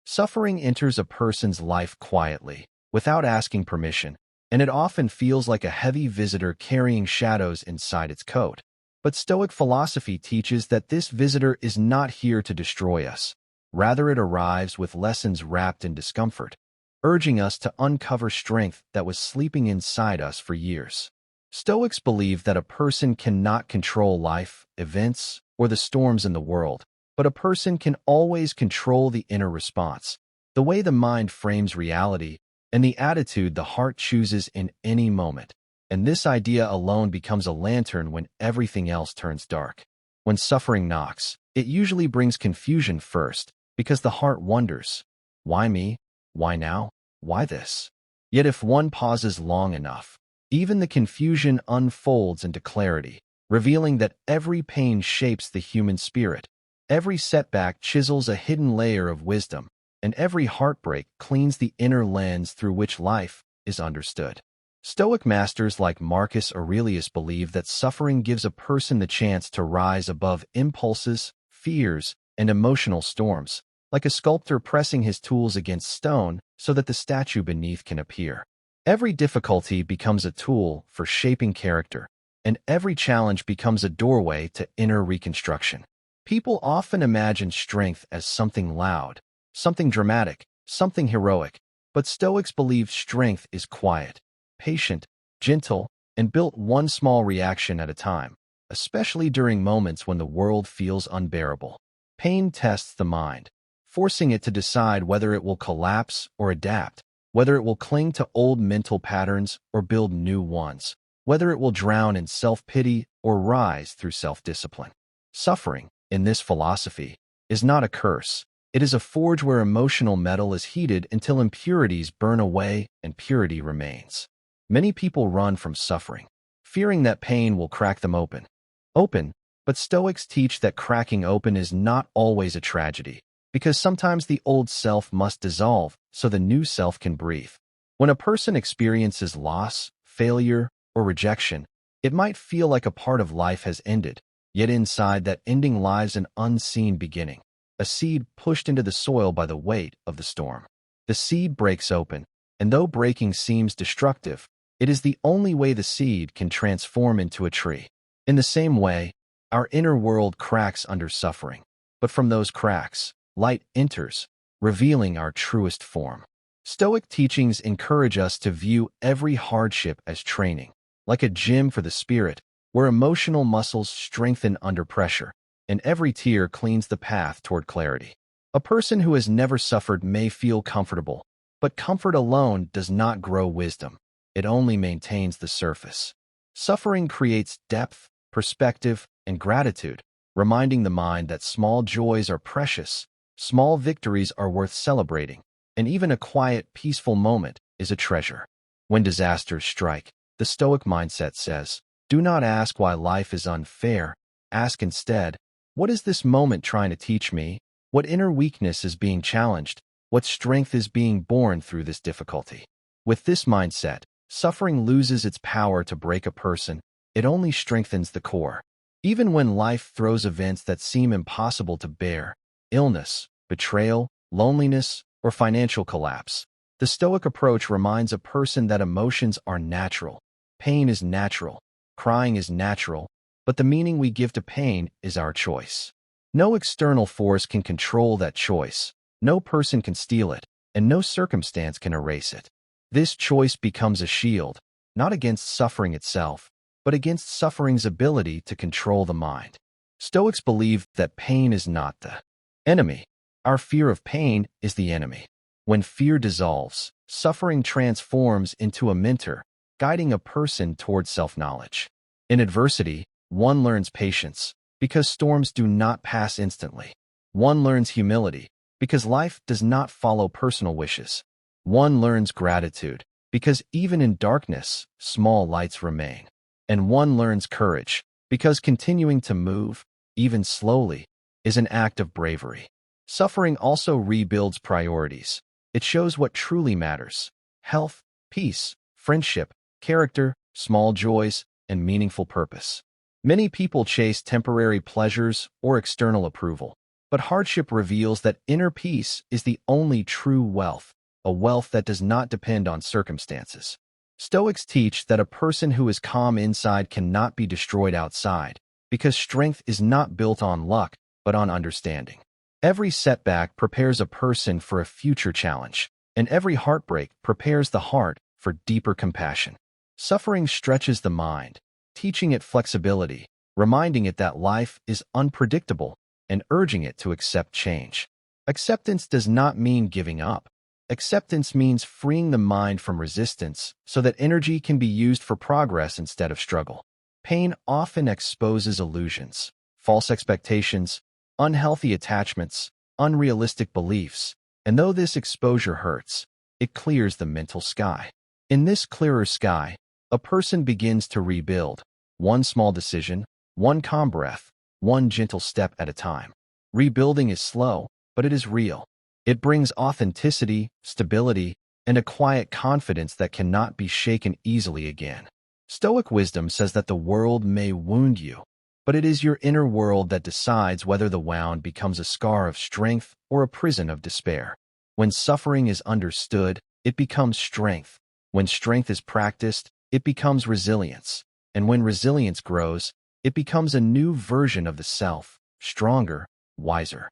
Suffering enters a person's life quietly, without asking permission, and it often feels like a heavy visitor carrying shadows inside its coat. But Stoic philosophy teaches that this visitor is not here to destroy us. Rather, it arrives with lessons wrapped in discomfort, urging us to uncover strength that was sleeping inside us for years. Stoics believe that a person cannot control life, events, or the storms in the world, but a person can always control the inner response, the way the mind frames reality, and the attitude the heart chooses in any moment. And this idea alone becomes a lantern when everything else turns dark. When suffering knocks, it usually brings confusion first, because the heart wonders, why me? Why now? Why this? Yet if one pauses long enough, even the confusion unfolds into clarity, revealing that every pain shapes the human spirit. Every setback chisels a hidden layer of wisdom, and every heartbreak cleans the inner lens through which life is understood. Stoic masters like Marcus Aurelius believe that suffering gives a person the chance to rise above impulses, fears, and emotional storms, like a sculptor pressing his tools against stone so that the statue beneath can appear. Every difficulty becomes a tool for shaping character, and every challenge becomes a doorway to inner reconstruction. People often imagine strength as something loud, something dramatic, something heroic, but Stoics believe strength is quiet, patient, gentle, and built one small reaction at a time, especially during moments when the world feels unbearable. Pain tests the mind, forcing it to decide whether it will collapse or adapt, whether it will cling to old mental patterns or build new ones, whether it will drown in self-pity or rise through self-discipline. Suffering, in this philosophy, is not a curse. It is a forge where emotional metal is heated until impurities burn away and purity remains. Many people run from suffering, fearing that pain will crack them open. But Stoics teach that cracking open is not always a tragedy, because sometimes the old self must dissolve so the new self can breathe. When a person experiences loss, failure, or rejection, it might feel like a part of life has ended, yet inside that ending lies an unseen beginning, a seed pushed into the soil by the weight of the storm. The seed breaks open, and though breaking seems destructive, it is the only way the seed can transform into a tree. In the same way, our inner world cracks under suffering, but from those cracks, light enters, revealing our truest form. Stoic teachings encourage us to view every hardship as training, like a gym for the spirit, where emotional muscles strengthen under pressure, and every tear cleans the path toward clarity. A person who has never suffered may feel comfortable, but comfort alone does not grow wisdom. It only maintains the surface. Suffering creates depth, perspective, and gratitude, reminding the mind that small joys are precious, small victories are worth celebrating, and even a quiet, peaceful moment is a treasure. When disasters strike, the Stoic mindset says, do not ask why life is unfair. Ask instead, what is this moment trying to teach me? What inner weakness is being challenged? What strength is being born through this difficulty? With this mindset, suffering loses its power to break a person. It only strengthens the core. Even when life throws events that seem impossible to bear, illness, betrayal, loneliness, or financial collapse, the Stoic approach reminds a person that emotions are natural. Pain is natural. Crying is natural, but the meaning we give to pain is our choice. No external force can control that choice, no person can steal it, and no circumstance can erase it. This choice becomes a shield, not against suffering itself, but against suffering's ability to control the mind. Stoics believe that pain is not the enemy. Our fear of pain is the enemy. When fear dissolves, suffering transforms into a mentor, guiding a person toward self-knowledge. In adversity, one learns patience, because storms do not pass instantly. One learns humility, because life does not follow personal wishes. One learns gratitude, because even in darkness, small lights remain. And one learns courage, because continuing to move, even slowly, is an act of bravery. Suffering also rebuilds priorities. It shows what truly matters: health, peace, friendship, character, small joys, and meaningful purpose. Many people chase temporary pleasures or external approval, But hardship reveals that inner peace is the only true wealth, a wealth that does not depend on circumstances. Stoics teach that a person who is calm inside cannot be destroyed outside, because strength is not built on luck, but on understanding. Every setback prepares a person for a future challenge, and every heartbreak prepares the heart for deeper compassion. Suffering stretches the mind, teaching it flexibility, reminding it that life is unpredictable, and urging it to accept change. Acceptance does not mean giving up. Acceptance means freeing the mind from resistance so that energy can be used for progress instead of struggle. Pain often exposes illusions, false expectations, unhealthy attachments, unrealistic beliefs, and though this exposure hurts, it clears the mental sky. In this clearer sky, a person begins to rebuild, one small decision, one calm breath, one gentle step at a time. Rebuilding is slow, but it is real. It brings authenticity, stability, and a quiet confidence that cannot be shaken easily again. Stoic wisdom says that the world may wound you, but it is your inner world that decides whether the wound becomes a scar of strength or a prison of despair. When suffering is understood, it becomes strength. When strength is practiced, it becomes resilience. And when resilience grows, it becomes a new version of the self, stronger, wiser.